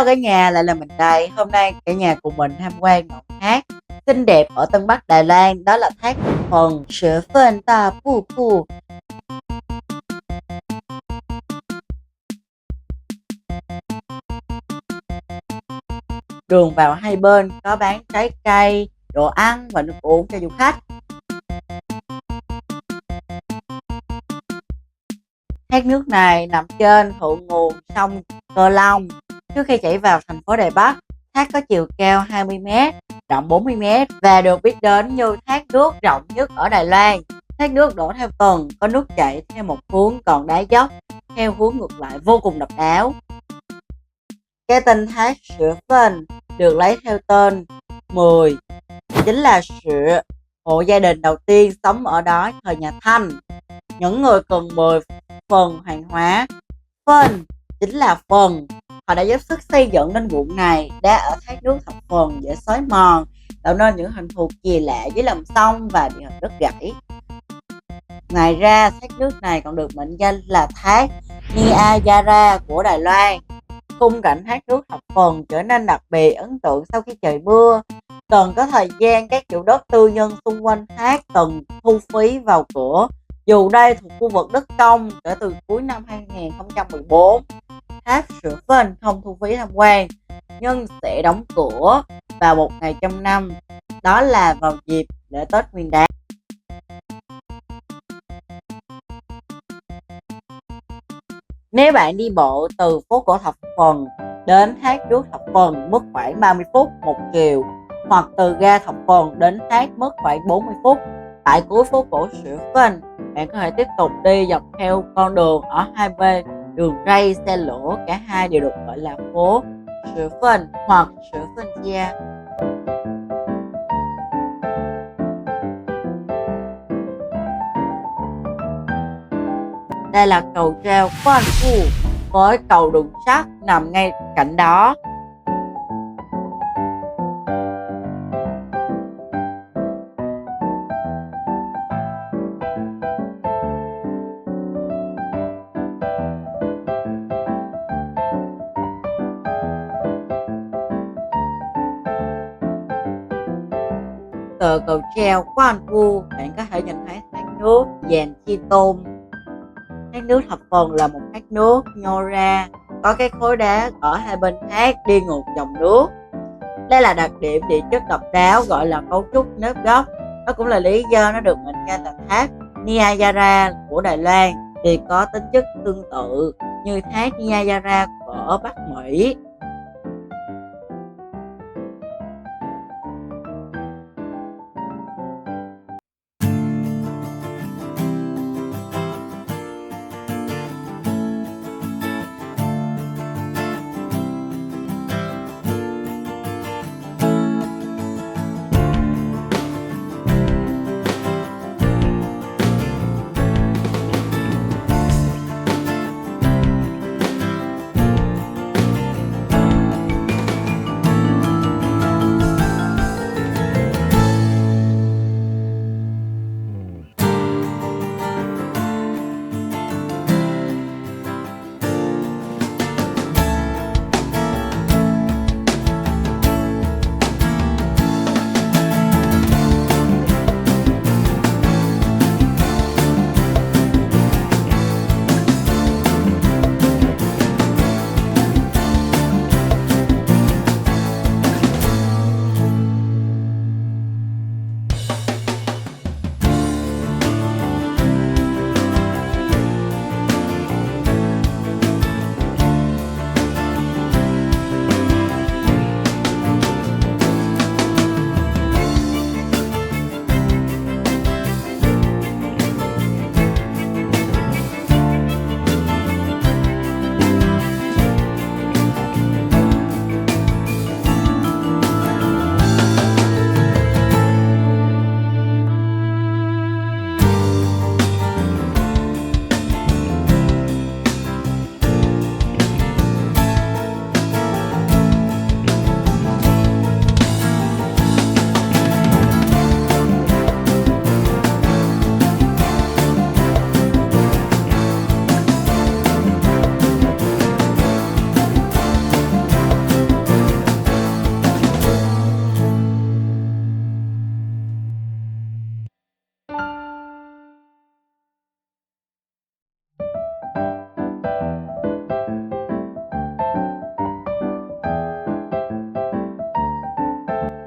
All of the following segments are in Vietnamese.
Hello cả nhà, lại là mình đây. Hôm nay cả nhà cùng mình tham quan một thác xinh đẹp ở Tân Bắc Đài Loan, đó là thác Phần Sữa Phên Ta Pu Pu. Đường vào hai bên có bán trái cây, đồ ăn và nước uống cho du khách. Thác nước này nằm trên thượng nguồn sông Cờ Long. Trước khi chảy vào thành phố Đài Bắc, thác có chiều cao 20m, rộng 40m và được biết đến như thác nước rộng nhất ở Đài Loan. Thác nước đổ theo tầng, có nước chảy theo một hướng, còn đá dốc theo hướng ngược lại vô cùng độc đáo. Cái tên thác Sữa Phên được lấy theo tên 10, chính là Sữa, hộ gia đình đầu tiên sống ở đó thời nhà Thanh. Những người cần 10 phần hàng hóa. Phên chính là phần. Họ đã giúp sức xây dựng nên ruộng này. Đá ở thác nước thập phần dễ xói mòn, tạo nên những hình thù kỳ lạ dưới lòng sông và địa hình đất gãy. Ngoài ra, thác nước này còn được mệnh danh là thác Niagara của Đài Loan. Khung cảnh thác nước thập phần trở nên đặc biệt ấn tượng sau khi trời mưa. Cần có thời gian, các chủ đất tư nhân xung quanh thác từng thu phí vào cửa. Dù đây thuộc khu vực đất công, kể từ cuối năm 2014, thác Sữa Phên không thu phí tham quan, nhưng sẽ đóng cửa vào một ngày trong năm, đó là vào dịp lễ Tết Nguyên đán. Nếu bạn đi bộ từ phố cổ Thập Phần đến thác nước Thập Phần mất khoảng 30 phút một chiều, hoặc từ ga Thập Phần đến thác mất khoảng 40 phút. Tại cuối phố cổ Sữa Phên, bạn có thể tiếp tục đi dọc theo con đường ở hai bên đường ray xe lửa, cả hai đều được gọi là phố Sữa Phên hoặc Sữa Phên Gia. Đây là cầu treo Quan Phu với cầu đường sắt nằm ngay cạnh đó. Từ cầu treo Quan Phu, bạn có thể nhìn thấy thác nước Giàn Chi Tôn. Thác nước Thập Phần là một thác nước nhô ra, có cái khối đá ở hai bên thác đi ngược dòng nước. Đây là đặc điểm địa chất độc đáo gọi là cấu trúc nếp góc. Đó cũng là lý do nó được mệnh danh là thác Niagara của Đài Loan, vì có tính chất tương tự như thác Niagara ở Bắc Mỹ.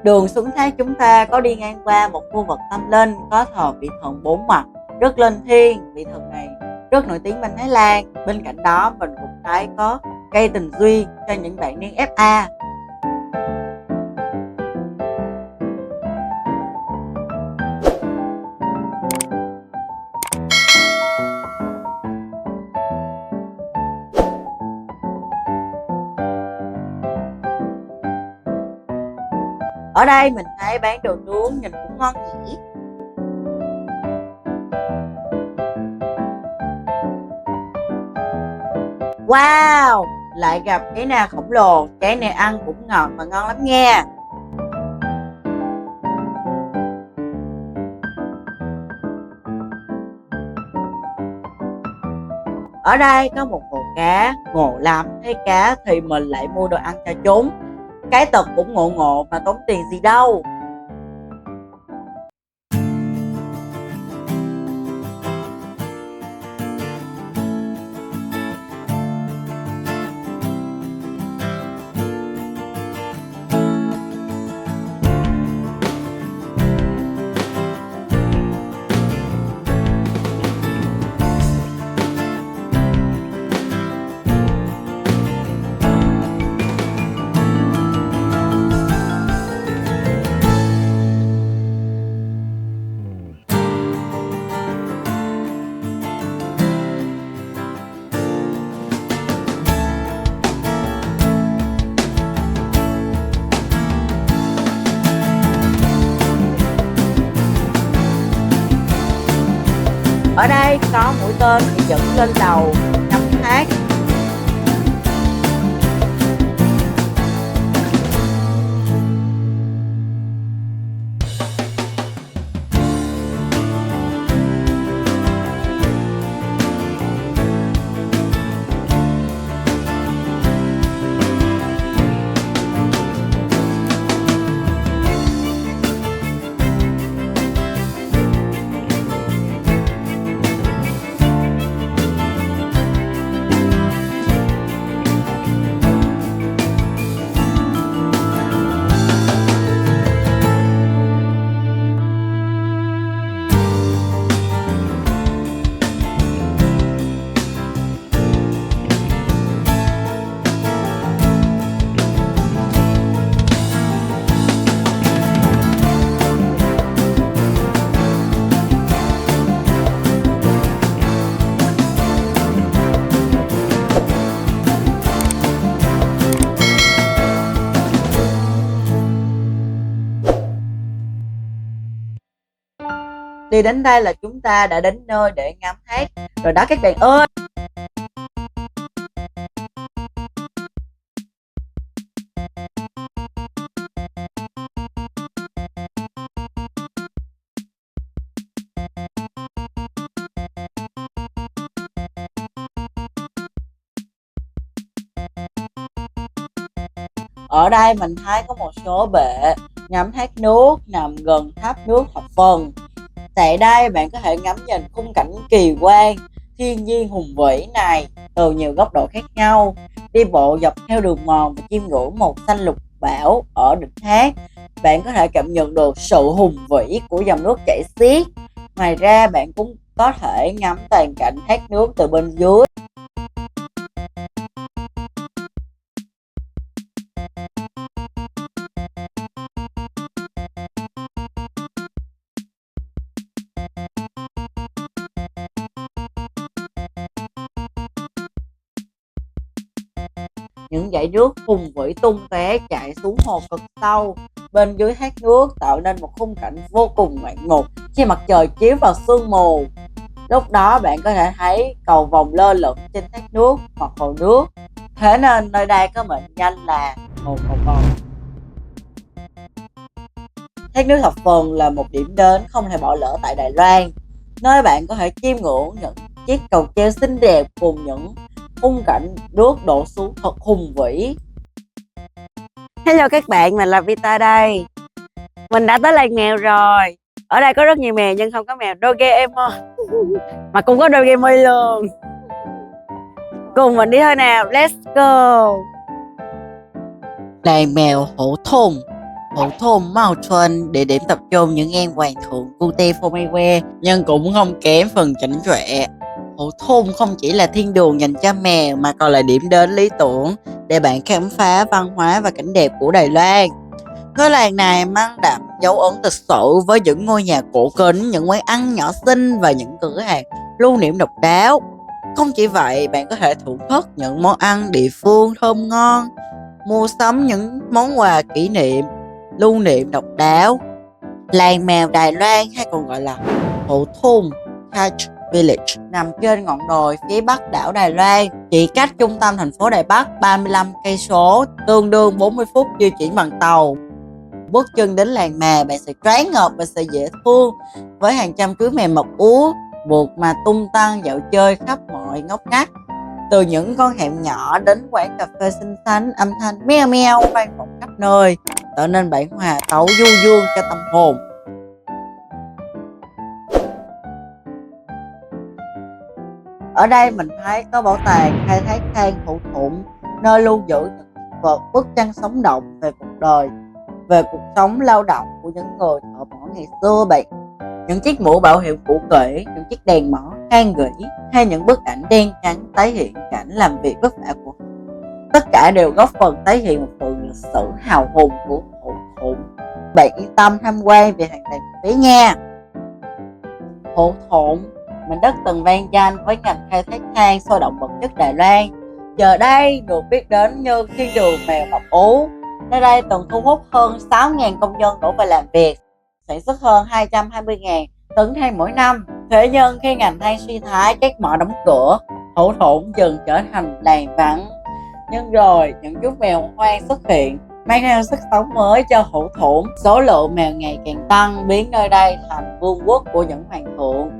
Đường xuống thác chúng ta có đi ngang qua một khu vực tâm linh có thờ vị thần 4 mặt rất linh thiêng. Vị thần này rất nổi tiếng bên Thái Lan. Bên cạnh đó mình cũng thấy có cây tình duyên cho những bạn niên FA. Ở đây mình thấy bán đồ nướng nhìn cũng ngon nhỉ. Wow, lại gặp trái na khổng lồ. Trái này ăn cũng ngọt và ngon lắm nha. Ở đây có một hồ cá, ngộ lắm. Thấy cá thì mình lại mua đồ ăn cho chúng. Cái tật cũng ngộ ngộ mà tốn tiền gì đâu. Ở đây có mũi tên bị dẫn lên đầu ngắm thác. Đi đến đây là chúng ta đã đến nơi để ngắm thác rồi đó các bạn ơi. Ở đây mình thấy có một số bệ ngắm thác nước nằm gần tháp nước Thập Phần. Tại đây bạn có thể ngắm nhìn khung cảnh kỳ quan, thiên nhiên hùng vĩ này từ nhiều góc độ khác nhau. Đi bộ dọc theo đường mòn và chiêm ngưỡng một xanh lục bảo ở đỉnh thác, bạn có thể cảm nhận được sự hùng vĩ của dòng nước chảy xiết. Ngoài ra bạn cũng có thể ngắm toàn cảnh thác nước từ bên dưới. Những dải nước hùng vĩ tung tóe chạy xuống hồ cực sâu bên dưới thác nước, tạo nên một khung cảnh vô cùng ngoạn mục khi mặt trời chiếu vào sương mù. Lúc đó bạn có thể thấy cầu vồng lơ lửng trên thác nước hoặc hồ nước, thế nên nơi đây có mệnh danh là hồ cầu vồng. Thác nước Thập Phần là một điểm đến không thể bỏ lỡ tại Đài Loan, nơi bạn có thể chiêm ngưỡng những chiếc cầu treo xinh đẹp cùng những khung cảnh nước đổ xuống thật hùng vĩ. Hello các bạn, mình là Vita đây. Mình đã tới làng mèo rồi. Ở đây có rất nhiều mèo nhưng không có mèo Doraemon mà cũng có Doraemon luôn. Cùng mình đi thôi nào, let's go. Làng mèo Hổ Thùng. Hậu thôn Mountain, địa điểm tập trung những em hoàng thượng cute Fomewe, nhưng cũng không kém phần chảnh chọe. Hậu thôn không chỉ là thiên đường dành cho mèo mà còn là điểm đến lý tưởng để bạn khám phá văn hóa và cảnh đẹp của Đài Loan. Ngôi làng này mang đậm dấu ấn lịch sử với những ngôi nhà cổ kính, những quán ăn nhỏ xinh và những cửa hàng lưu niệm độc đáo. Không chỉ vậy, bạn có thể thưởng thức những món ăn địa phương thơm ngon, mua sắm những món quà kỷ niệm, lưu niệm độc đáo. Làng mèo Đài Loan hay còn gọi là Hậu thôn Cat Village nằm trên ngọn đồi phía bắc đảo Đài Loan, chỉ cách trung tâm thành phố Đài Bắc 35 cây số, tương đương 40 phút di chuyển bằng tàu. Bước chân đến làng mèo, bạn sẽ choáng ngợp và sẽ dễ thương với hàng trăm chú mèo mập ú buộc mà tung tăng dạo chơi khắp mọi ngóc ngách. Từ những con hẻm nhỏ đến quán cà phê xinh xắn, âm thanh meo meo vang vọng khắp nơi, tạo nên bản hòa tấu du dương cho tâm hồn. Ở đây mình thấy có bảo tàng khai thác than hữu thủng, nơi lưu giữ những vật bức tranh sống động về cuộc đời, về cuộc sống lao động của những người thợ mỏ ngày xưa bạn. Những chiếc mũ bảo hiểm cũ kỹ, những chiếc đèn mỏ than gỉ hay những bức ảnh đen trắng tái hiện cảnh làm việc vất vả của họ. Tất cả đều góp phần tái hiện một phần lịch sử hào hùng của hậu thủng. Bạn yên tâm tham quan vì hoàn toàn miễn phí nha. Hậu thủng, mảnh đất từng vang danh với ngành khai thác than sôi động bậc nhất Đài Loan, giờ đây được biết đến như thiên đường mèo mập ú. Nơi đây từng thu hút hơn 6.000 công nhân đổ về làm việc, sản xuất hơn 220.000 tấn than mỗi năm. Thế nhưng khi ngành than suy thoái, các mỏ đóng cửa, hậu thủng dần trở thành làng vắng. Nhưng rồi những chú mèo hoang xuất hiện, mang theo sức sống mới cho hậu thủng. Số lượng mèo ngày càng tăng, biến nơi đây thành vương quốc của những hoàng thượng.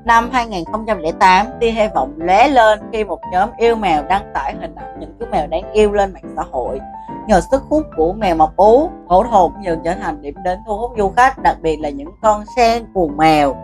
Năm 2008, tia hy vọng lóe lên khi một nhóm yêu mèo đăng tải hình ảnh những chú mèo đáng yêu lên mạng xã hội. Nhờ sức hút của mèo mập ú, hậu thủng dần trở thành điểm đến thu hút du khách, đặc biệt là những con sen cuồng mèo.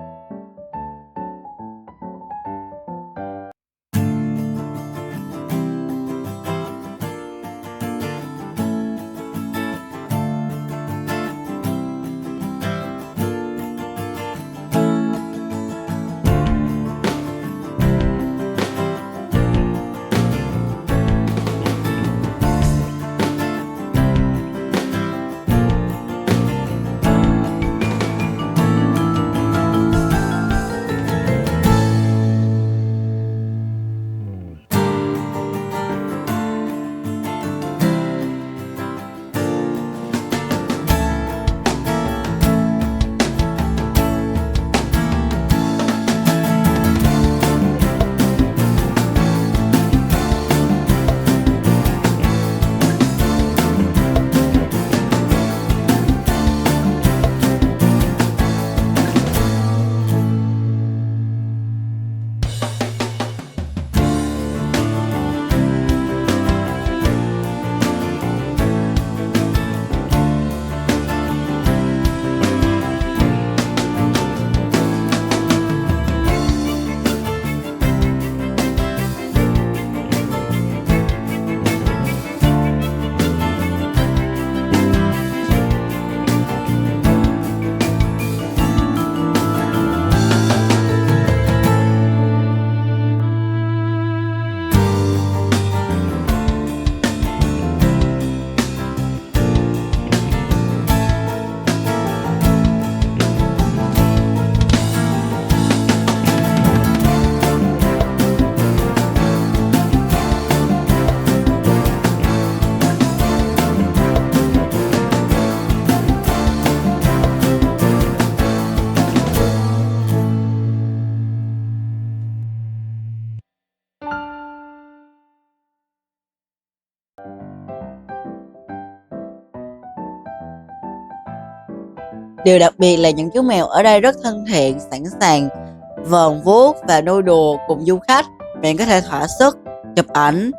Điều đặc biệt là những chú mèo ở đây rất thân thiện, sẵn sàng vờn vuốt và nôi đùa cùng du khách. Bạn có thể thỏa sức chụp ảnh,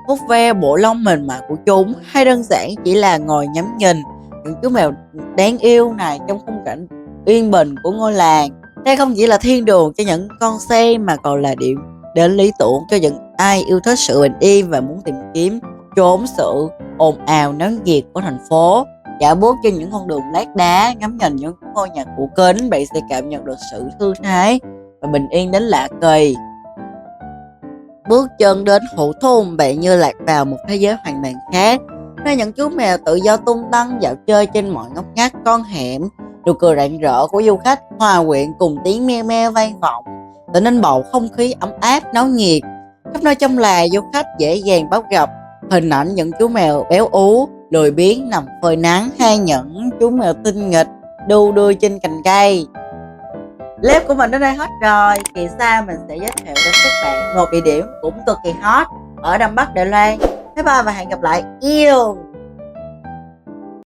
vuốt ve bộ lông mềm mại của chúng, hay đơn giản chỉ là ngồi ngắm nhìn những chú mèo đáng yêu này trong khung cảnh yên bình của ngôi làng. Đây không chỉ là thiên đường cho những con sen mà còn là điểm đến lý tưởng cho những ai yêu thích sự bình yên và muốn tìm kiếm trốn sự ồn ào náo nhiệt của thành phố. Dạo bước trên những con đường lát đá, ngắm nhìn những ngôi nhà cũ kính, bạn sẽ cảm nhận được sự thư thái và bình yên đến lạ kỳ. Bước chân đến Hủ Thôn, bạn như lạc vào một thế giới hoàn toàn khác, nơi những chú mèo tự do tung tăng dạo chơi trên mọi ngóc ngách con hẻm. Nụ cười rạng rỡ của du khách hòa quyện cùng tiếng meo meo vang vọng, tạo nên bầu không khí ấm áp náo nhiệt. Khắp nơi trong làng, du khách dễ dàng bắt gặp hình ảnh những chú mèo béo ú, lười biếng nằm phơi nắng, hay những chú mèo tinh nghịch đu đưa trên cành cây. Clip của mình đến đây hết rồi. Kỳ sau mình sẽ giới thiệu đến các bạn một địa điểm cũng cực kỳ hot ở Đông Bắc Đài Loan. Bye bye và hẹn gặp lại. Yêu.